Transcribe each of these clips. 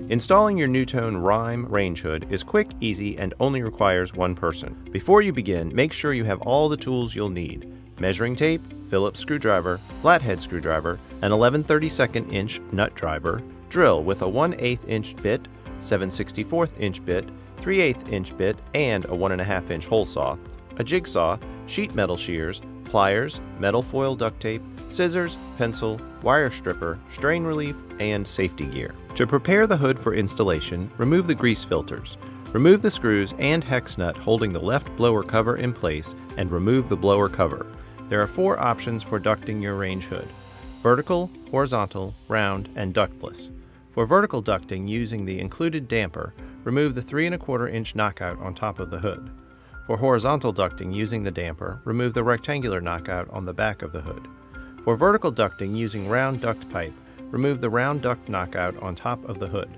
Installing your NuTone Rime range hood is quick, easy, and only requires one person. Before you begin, make sure you have all the tools you'll need: measuring tape, Phillips screwdriver, flathead screwdriver, an 11/32 inch nut driver, drill with a 1/8 inch bit, 7/64 inch bit, 3/8 inch bit, and a 1.5 inch hole saw, a jigsaw, sheet metal shears, pliers, metal foil duct tape, scissors, pencil, wire stripper, strain relief, and safety gear. To prepare the hood for installation, remove the grease filters. Remove the screws and hex nut holding the left blower cover in place and remove the blower cover. There are 4 options for ducting your range hood: vertical, horizontal, round, and ductless. For vertical ducting using the included damper, remove the 3¼ inch knockout on top of the hood. For horizontal ducting using the damper, remove the rectangular knockout on the back of the hood. For vertical ducting using round duct pipe, remove the round duct knockout on top of the hood.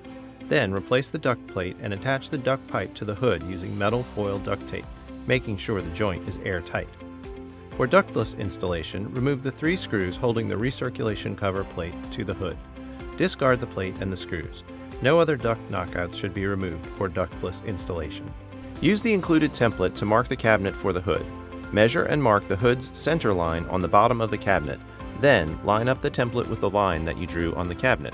Then replace the duct plate and attach the duct pipe to the hood using metal foil duct tape, making sure the joint is airtight. For ductless installation, remove the 3 screws holding the recirculation cover plate to the hood. Discard the plate and the screws. No other duct knockouts should be removed for ductless installation. Use the included template to mark the cabinet for the hood. Measure and mark the hood's center line on the bottom of the cabinet. Then line up the template with the line that you drew on the cabinet.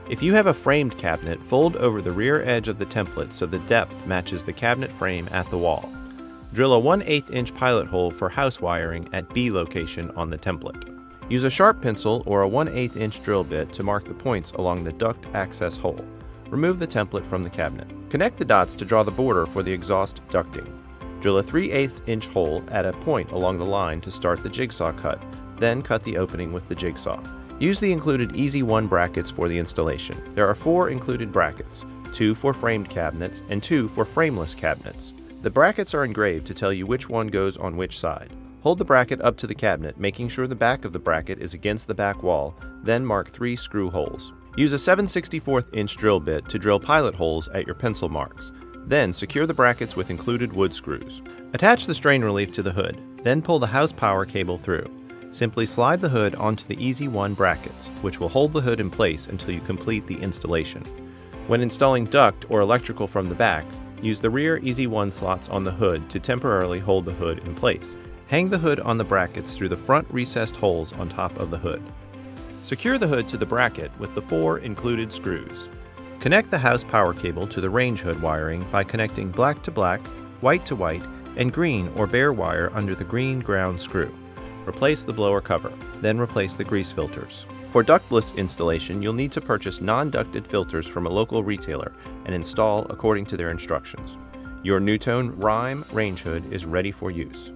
If you have a framed cabinet, fold over the rear edge of the template so the depth matches the cabinet frame at the wall. Drill a 1/8 inch pilot hole for house wiring at B location on the template. Use a sharp pencil or a 1/8 inch drill bit to mark the points along the duct access hole. Remove the template from the cabinet. Connect the dots to draw the border for the exhaust ducting. Drill a 3/8 inch hole at a point along the line to start the jigsaw cut, then cut the opening with the jigsaw. Use the included Easy 1 brackets for the installation. There are 4 included brackets, 2 for framed cabinets and 2 for frameless cabinets. The brackets are engraved to tell you which one goes on which side. Hold the bracket up to the cabinet, making sure the back of the bracket is against the back wall, then mark 3 screw holes. Use a 7/64 inch drill bit to drill pilot holes at your pencil marks. Then secure the brackets with included wood screws. Attach the strain relief to the hood, then pull the house power cable through. Simply slide the hood onto the Easy 1 brackets, which will hold the hood in place until you complete the installation. When installing duct or electrical from the back, use the rear Easy 1 slots on the hood to temporarily hold the hood in place. Hang the hood on the brackets through the front recessed holes on top of the hood. Secure the hood to the bracket with the 4 included screws. Connect the house power cable to the range hood wiring by connecting black to black, white to white, and green or bare wire under the green ground screw. Replace the blower cover, then replace the grease filters. For ductless installation, you'll need to purchase non-ducted filters from a local retailer and install according to their instructions. Your NuTone Rime range hood is ready for use.